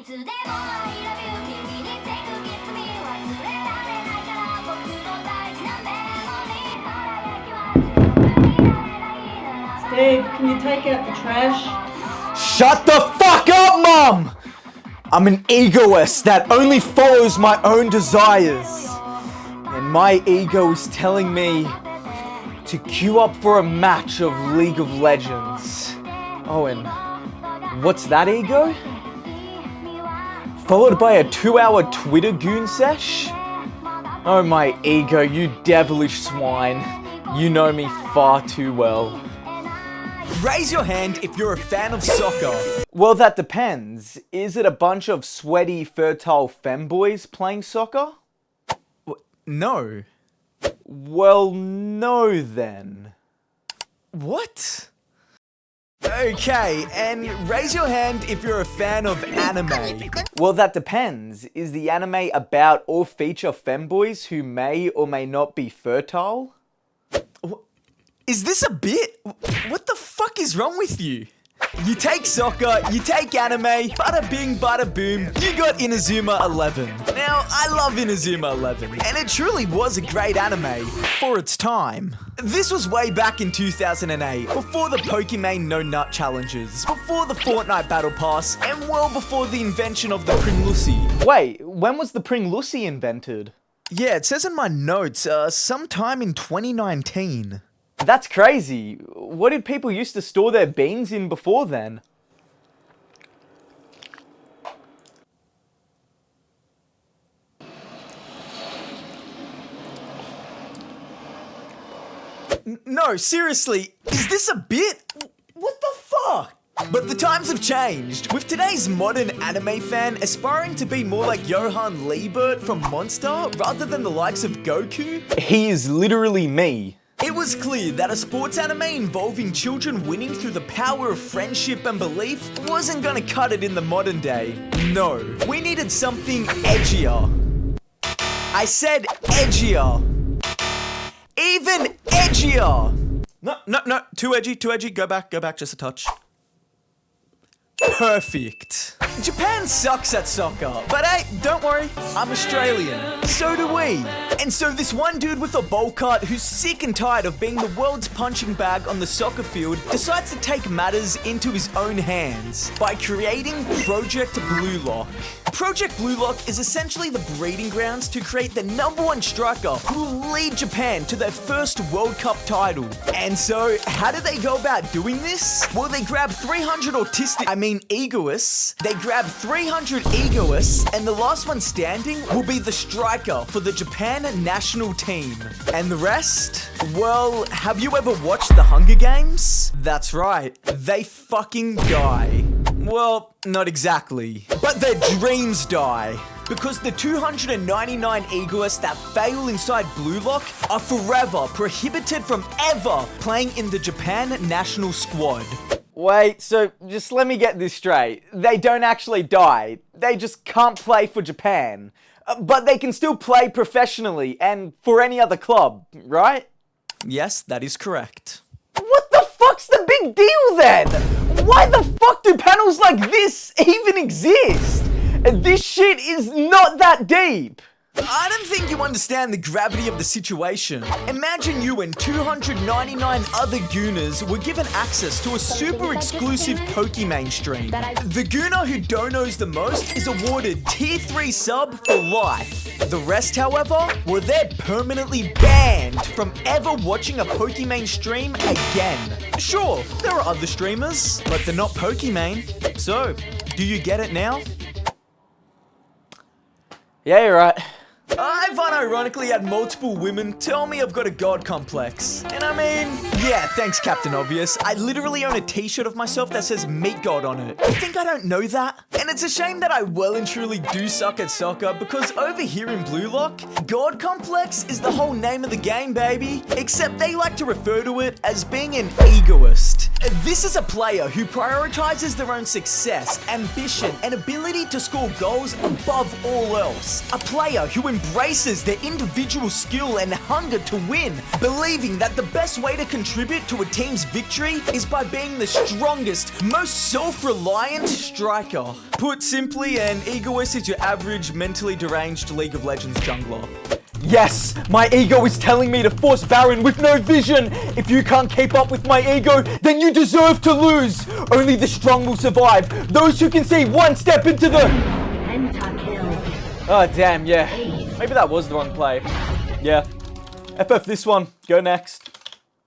Steve, can you take out the trash? Shut the fuck up, Mom! I'm an egoist that only follows my own desires. And my ego is telling me to queue up for a match of League of Legends. Oh, and what's that, ego? Followed by a 2-hour Twitter goon sesh? Oh my ego, you devilish swine. You know me far too well. Raise your hand if you're a fan of soccer. Well, that depends. Is it a bunch of sweaty, fertile femboys playing soccer? No. Well, no then. What? Okay, and raise your hand if you're a fan of anime. Well, that depends. Is the anime about or feature femboys who may or may not be fertile? Is this a bit? What the fuck is wrong with you? You take soccer, you take anime, bada bing, bada boom, you got Inazuma 11. Now, I love Inazuma 11, and it truly was a great anime for its time. This was way back in 2008, before the Pokemon No Nut challenges, before the Fortnite Battle Pass, and well before the invention of the Pringlussy. Wait, when was the Pringlussy invented? Yeah, it says in my notes, sometime in 2019. That's crazy. What did people used to store their beans in before then? No, seriously, is this a bit? What the fuck? But the times have changed, with today's modern anime fan aspiring to be more like Johann Liebert from Monster rather than the likes of Goku. He is literally me. It was clear that a sports anime involving children winning through the power of friendship and belief wasn't gonna cut it in the modern day. No, we needed something edgier. I said edgier. Even edgier. No, too edgy, go back, just a touch. Perfect. Japan sucks at soccer, but hey, don't worry, I'm Australian. So do we. And so this one dude with a bowl cut who's sick and tired of being the world's punching bag on the soccer field decides to take matters into his own hands by creating Project Blue Lock. Project Blue Lock is essentially the breeding grounds to create the #1 striker who will lead Japan to their first World Cup title. And so, how do they go about doing this? Well, they grab 300 egoists. They grab 300 egoists, and the last one standing will be the striker for the Japan national team. And the rest? Well, have you ever watched the Hunger Games? That's right, they fucking die. Well, not exactly. But their dreams die. Because the 299 egoists that fail inside Blue Lock are forever prohibited from ever playing in the Japan national squad. Wait, so just let me get this straight. They don't actually die. They just can't play for Japan. But they can still play professionally and for any other club, right? Yes, that is correct. What the fuck's the big deal then? Why the fuck do panels like this even exist? This shit is not that deep. I don't think you understand the gravity of the situation. Imagine you and 299 other Gooners were given access to a super exclusive Pokemon stream. The Gooner who donos the most is awarded tier 3 sub for life. The rest, however, were they're permanently banned from ever watching a Pokemon stream again. Sure, there are other streamers, but they're not Pokemon. So, do you get it now? Yeah, you're right. I've unironically had multiple women tell me I've got a god complex. And I mean, yeah, thanks Captain Obvious. I literally own a t-shirt of myself that says Meat God on it. You think I don't know that? And it's a shame that I well and truly do suck at soccer because over here in Blue Lock, god complex is the whole name of the game, baby. Except they like to refer to it as being an egoist. This is a player who prioritizes their own success, ambition, and ability to score goals above all else. A player who embraces embraces their individual skill and hunger to win, believing that the best way to contribute to a team's victory is by being the strongest, most self-reliant striker. Put simply, an Egoist is your average mentally deranged League of Legends jungler. Yes, my ego is telling me to force Baron with no vision. If you can't keep up with my ego, then you deserve to lose. Only the strong will survive. Those who can see one step into the... Oh, damn, yeah. Maybe that was the wrong play. Yeah. FF this one. Go next.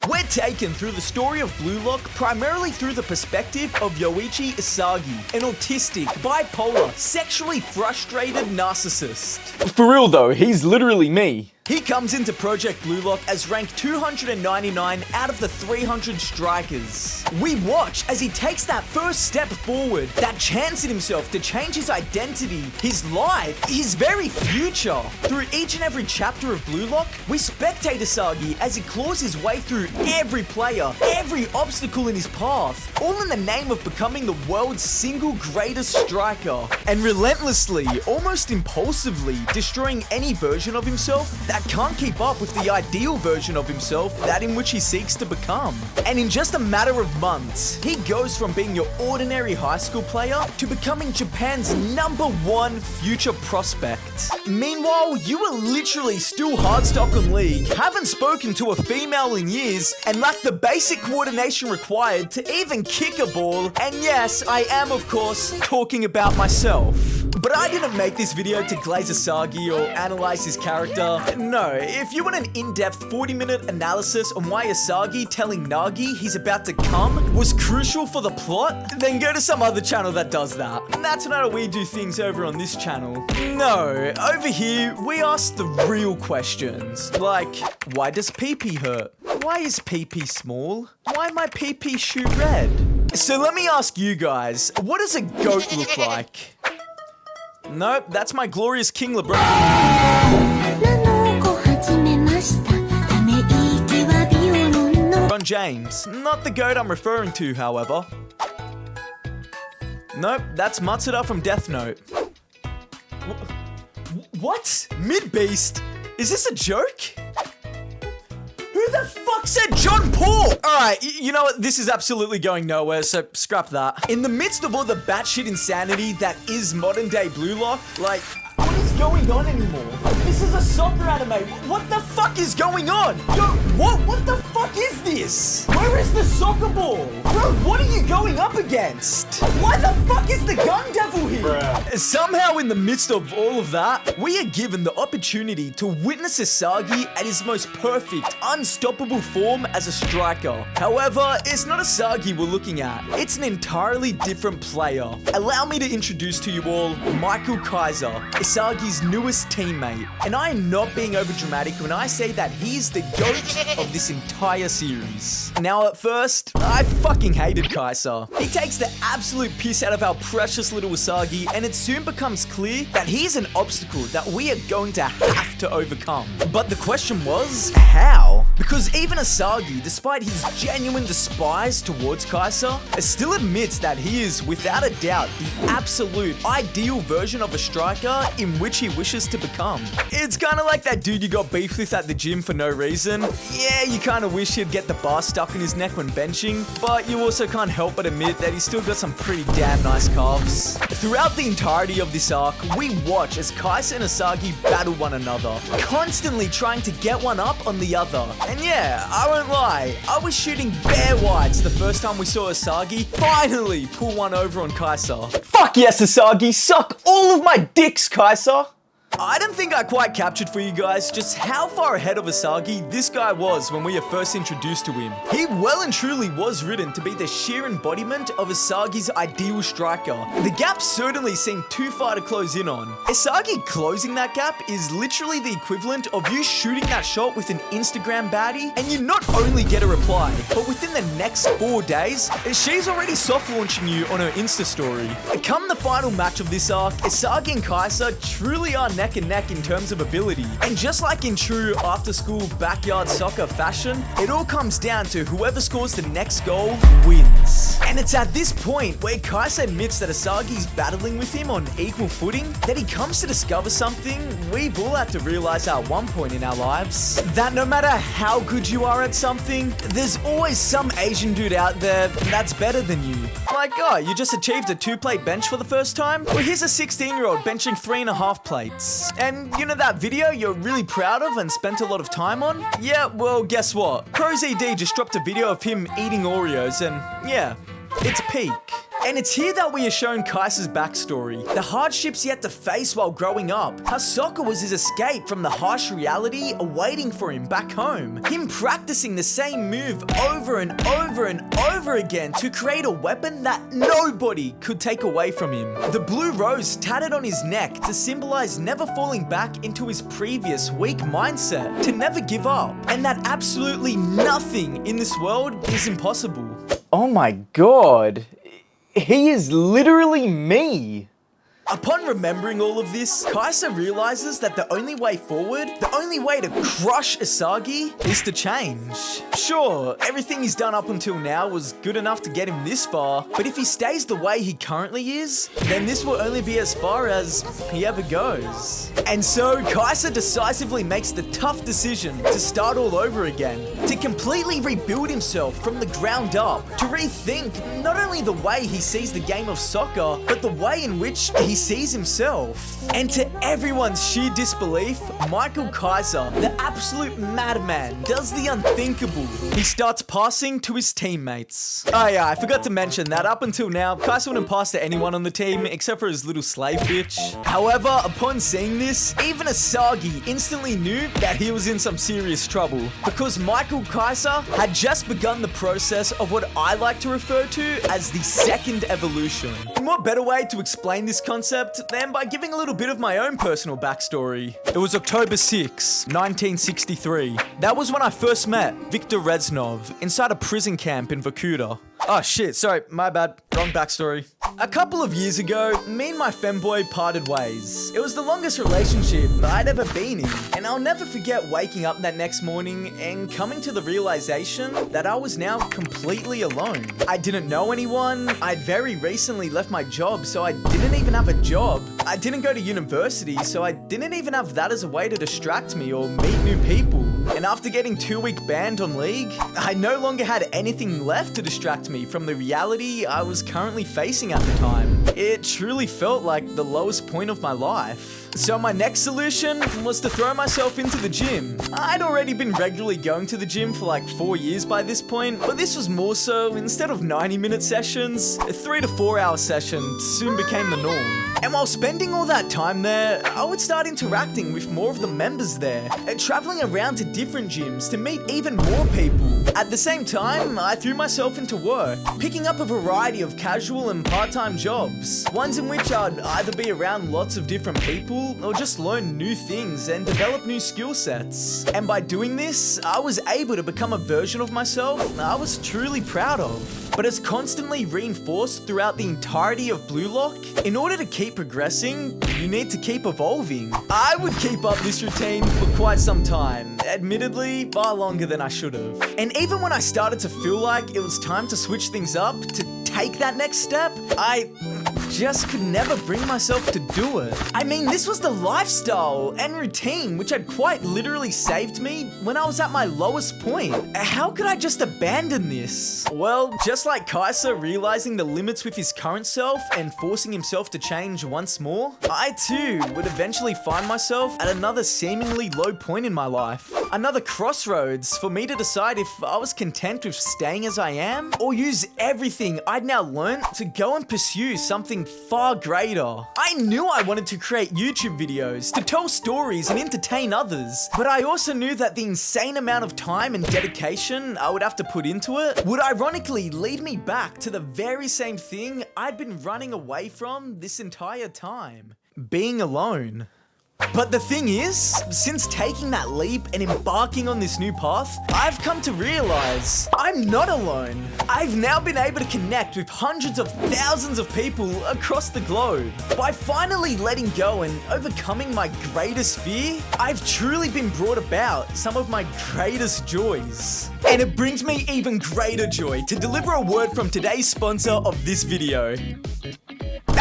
We're taken through the story of Blue Lock primarily through the perspective of Yoichi Isagi, an autistic, bipolar, sexually frustrated narcissist. For real though, he's literally me. He comes into Project Blue Lock as rank 299 out of the 300 strikers. We watch as he takes that first step forward, that chance in himself to change his identity, his life, his very future. Through each and every chapter of Blue Lock, we spectate Isagi as he claws his way through every player, every obstacle in his path, all in the name of becoming the world's single greatest striker, and relentlessly, almost impulsively, destroying any version of himself that can't keep up with the ideal version of himself, that in which he seeks to become. And in just a matter of months, he goes from being your ordinary high school player to becoming Japan's #1 future prospect. Meanwhile, you are literally still hard stock on League, haven't spoken to a female in years, and lack the basic coordination required to even kick a ball. And yes, I am of course talking about myself. But I didn't make this video to glaze Isagi or analyze his character. No, if you want an in-depth 40-minute analysis on why Isagi telling Nagi he's about to come was crucial for the plot, then go to some other channel that does that. And that's not how we do things over on this channel. No, over here, we ask the real questions. Like, why does pee-pee hurt? Why is pee-pee small? Why my pee-pee shoot red? So let me ask you guys, what does a goat look like? Nope, that's my glorious King LeBron. LeBron James. Not the GOAT I'm referring to, however. Nope, that's Matsuda from Death Note. What? Mid-beast? Is this a joke? Who the fuck said John Paul? Alright, you know what? This is absolutely going nowhere, so scrap that. In the midst of all the batshit insanity that is modern day Blue Lock, like, what is going on anymore? This is a soccer anime. What the fuck is going on? Yo, what the fuck is this? Where is the soccer ball? Bro, what are you going up against? Why the fuck is the gun devil here? Bruh. Somehow in the midst of all of that, we are given the opportunity to witness Isagi at his most perfect, unstoppable form as a striker. However, it's not Isagi we're looking at. It's an entirely different player. Allow me to introduce to you all Michael Kaiser, Isagi's newest teammate. And I am not being overdramatic when I say that he's the GOAT of this entire series. Now at first, I fucking hated Kaiser. He takes the absolute piss out of our precious little Isagi, and it soon becomes clear that he's an obstacle that we are going to have to overcome. But the question was, how? Because even Isagi, despite his genuine despise towards Kaiser, still admits that he is, without a doubt, the absolute ideal version of a striker in which he wishes to become. It's kind of like that dude you got beef with at the gym for no reason. Yeah, you kind of wish he'd get the bar stuck in his neck when benching, but you also can't help but admit that he's still got some pretty damn nice calves. Throughout the entirety of this arc, we watch as Kaiser and Isagi battle one another, constantly trying to get one up on the other. And yeah, I won't lie, I was shooting bare whites the first time we saw Isagi finally pull one over on Kaiser. Fuck yes, Isagi, suck all of my dicks, Kaiser. I don't think I quite captured for you guys just how far ahead of Isagi this guy was when we were first introduced to him. He well and truly was written to be the sheer embodiment of Isagi's ideal striker. The gap certainly seemed too far to close in on. Isagi closing that gap is literally the equivalent of you shooting that shot with an Instagram baddie and you not only get a reply, but within the next 4 days, she's already soft launching you on her Insta story. Come the final match of this arc, Isagi and Kaiser truly are neck neck and neck in terms of ability. And just like in true after-school backyard soccer fashion, it all comes down to whoever scores the next goal wins. And it's at this point where Kaiser admits that Isagi's battling with him on equal footing, that he comes to discover something we've all had to realize at one point in our lives. That no matter how good you are at something, there's always some Asian dude out there that's better than you. Like, oh, you just achieved a 2-plate bench for the first time? Well, here's a 16-year-old benching 3.5 plates. And you know that video you're really proud of and spent a lot of time on? Yeah, well, guess what? CrowsED just dropped a video of him eating Oreos and yeah, it's peak. And it's here that we are shown Kaiser's backstory, the hardships he had to face while growing up, how soccer was his escape from the harsh reality awaiting for him back home, him practicing the same move over and over and over again to create a weapon that nobody could take away from him, the blue rose tatted on his neck to symbolize never falling back into his previous weak mindset, to never give up, and that absolutely nothing in this world is impossible. Oh my god. He is literally me. Upon remembering all of this, Kaiser realizes that the only way forward, the only way to crush Isagi, is to change. Sure, everything he's done up until now was good enough to get him this far, but if he stays the way he currently is, then this will only be as far as he ever goes. And so, Kaiser decisively makes the tough decision to start all over again, to completely rebuild himself from the ground up, to rethink not only the way he sees the game of soccer, but the way in which he sees himself. And to everyone's sheer disbelief, Michael Kaiser, the absolute madman, does the unthinkable. He starts passing to his teammates. Oh yeah, I forgot to mention that up until now, Kaiser wouldn't pass to anyone on the team except for his little slave bitch. However, upon seeing this, even Isagi instantly knew that he was in some serious trouble, because Michael Kaiser had just begun the process of what I like to refer to as the second evolution. And what better way to explain this concept than by giving a little bit of my own personal backstory. It was October 6, 1963. That was when I first met Viktor Reznov inside a prison camp in Vorkuta. Oh shit, sorry, my bad, wrong backstory. A couple of years ago, me and my femboy parted ways. It was the longest relationship I'd ever been in, and I'll never forget waking up that next morning and coming to the realization that I was now completely alone. I didn't know anyone, I'd very recently left my job, so I didn't even have a job. I didn't go to university, so I didn't even have that as a way to distract me or meet new people. And after getting 2-week banned on League, I no longer had anything left to distract me from the reality I was currently facing at the time. It truly felt like the lowest point of my life. So my next solution was to throw myself into the gym. I'd already been regularly going to the gym for like 4 years by this point, but this was more so, instead of 90-minute sessions, a 3 to 4 hour session soon became the norm. And while spending all that time there, I would start interacting with more of the members there, and traveling around to different gyms to meet even more people. At the same time, I threw myself into work, picking up a variety of casual and part-time jobs, ones in which I'd either be around lots of different people or just learn new things and develop new skill sets. And by doing this, I was able to become a version of myself I was truly proud of. But it's constantly reinforced throughout the entirety of Blue Lock. In order to keep progressing, you need to keep evolving. I would keep up this routine for quite some time, admittedly far longer than I should have. And even when I started to feel like it was time to switch things up, to take that next step, I just could never bring myself to do it. I mean, this was the lifestyle and routine which had quite literally saved me when I was at my lowest point. How could I just abandon this? Well, just like Kaiser realizing the limits with his current self and forcing himself to change once more, I too would eventually find myself at another seemingly low point in my life. Another crossroads for me to decide if I was content with staying as I am, or use everything I'd now learned to go and pursue something far greater. I knew I wanted to create YouTube videos, to tell stories and entertain others, but I also knew that the insane amount of time and dedication I would have to put into it would ironically lead me back to the very same thing I'd been running away from this entire time: being alone. But the thing is, since taking that leap and embarking on this new path, I've come to realize I'm not alone. I've now been able to connect with hundreds of thousands of people across the globe. By finally letting go and overcoming my greatest fear, I've truly been brought about some of my greatest joys. And it brings me even greater joy to deliver a word from today's sponsor of this video.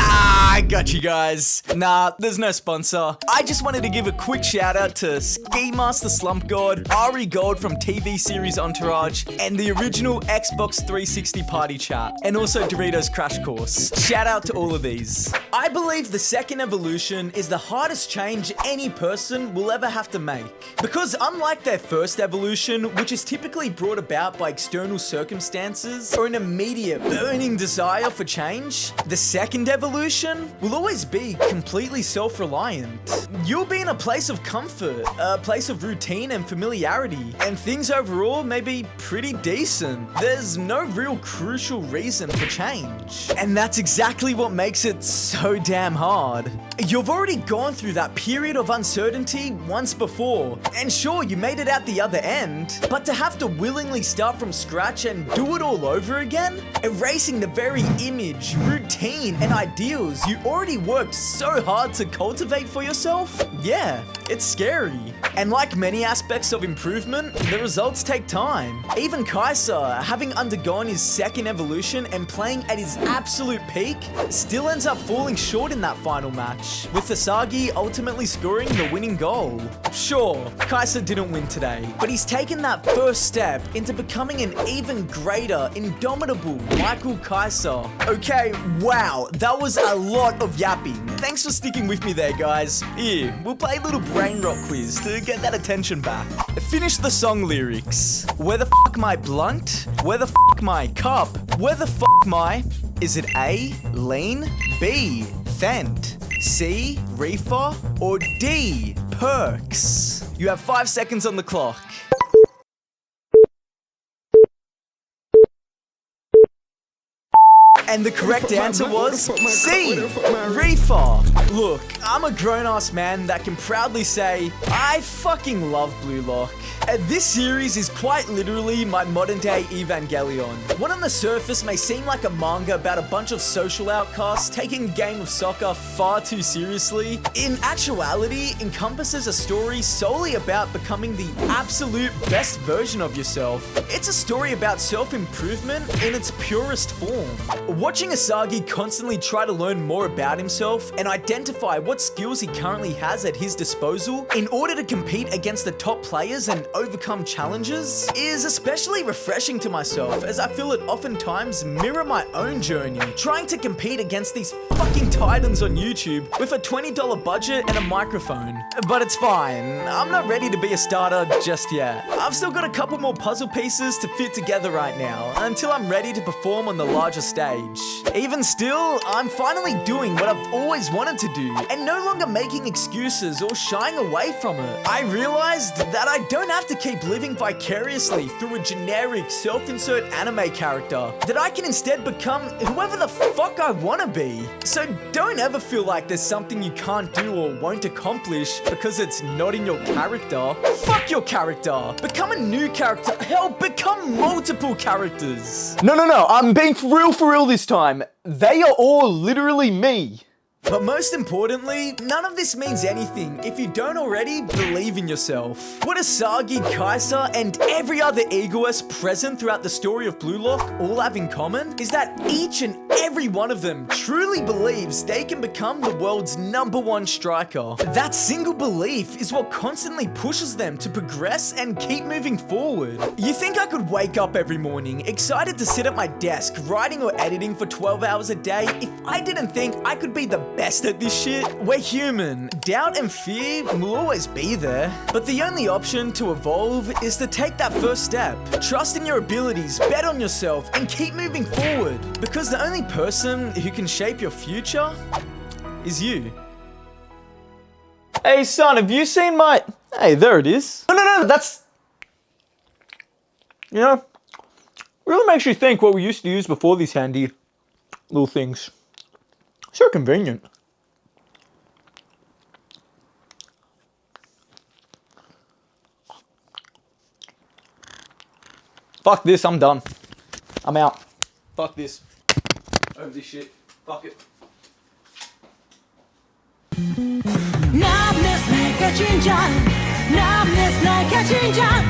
I got you guys. Nah, there's no sponsor. I just wanted to give a quick shout out to SKIMASK the Slump God, Ari Gold from TV series Entourage, and the original Xbox 360 Party Chat, and also Doritos Crash Course. Shout out to all of these. I believe the second evolution is the hardest change any person will ever have to make. Because unlike their first evolution, which is typically brought about by external circumstances or an immediate burning desire for change, the second evolution will always be completely self-reliant. You'll be in a place of comfort, a place of routine and familiarity, and things overall may be pretty decent. There's no real crucial reason for change. And that's exactly what makes it so damn hard. You've already gone through that period of uncertainty once before, and sure, you made it out the other end, but to have to willingly start from scratch and do it all over again, erasing the very image, routine, and ideals you already worked so hard to cultivate for yourself? Yeah, it's scary. And like many aspects of improvement, the results take time. Even Kaiser, having undergone his second evolution and playing at his absolute peak, still ends up falling short in that final match, with Isagi ultimately scoring the winning goal. Sure, Kaiser didn't win today, but he's taken that first step into becoming an even greater, indomitable Michael Kaiser. Okay, wow, that was a lot of yapping. Thanks for sticking with me there, guys. Here, we'll play a little BRAINROT quiz to get that attention back. Finish the song lyrics. Where the fuck my blunt? Where the fuck my cup? Where the fuck my... Is it A, lean, B, Fent, C, reefer, or D, perks? You have 5 seconds on the clock. And the correct answer was C, reefer. Look, I'm a grown-ass man that can proudly say, I fucking love Blue Lock. This series is quite literally my modern-day Evangelion. What on the surface may seem like a manga about a bunch of social outcasts taking a game of soccer far too seriously, in actuality encompasses a story solely about becoming the absolute best version of yourself. It's a story about self-improvement in its purest form. Watching Isagi constantly try to learn more about himself and identify what skills he currently has at his disposal in order to compete against the top players and overcome challenges is especially refreshing to myself, as I feel it oftentimes mirror my own journey, trying to compete against these fucking titans on YouTube with a $20 budget and a microphone. But it's fine, I'm not ready to be a starter just yet. I've still got a couple more puzzle pieces to fit together right now, until I'm ready to perform on the larger stage. Even still, I'm finally doing what I've always wanted to do, and no longer making excuses or shying away from it. I realized that I don't have to keep living vicariously through a generic self-insert anime character, that I can instead become whoever the fuck I want to be. So don't ever feel like there's something you can't do or won't accomplish because it's not in your character. Fuck your character. Become a new character. Hell, become multiple characters. No, I'm being for real this time. They are all literally me. But most importantly, none of this means anything if you don't already believe in yourself. What Isagi, Kaiser, and every other egoist present throughout the story of Blue Lock all have in common is that each and every one of them truly believes they can become the world's #1 striker. That single belief is what constantly pushes them to progress and keep moving forward. You think I could wake up every morning excited to sit at my desk writing or editing for 12 hours a day if I didn't think I could be the best at this shit? We're human. Doubt and fear will always be there. But the only option to evolve is to take that first step. Trust in your abilities, bet on yourself, and keep moving forward. Because the only person who can shape your future is you. Hey son, have you seen my... Hey, there it is. No, that's... You know, really makes you think what we used to use before these handy little things. So convenient. Fuck this, I'm done. I'm out. Fuck this. Over this shit. Fuck it. 남nes 날 가진 자 남nes 날 가진 자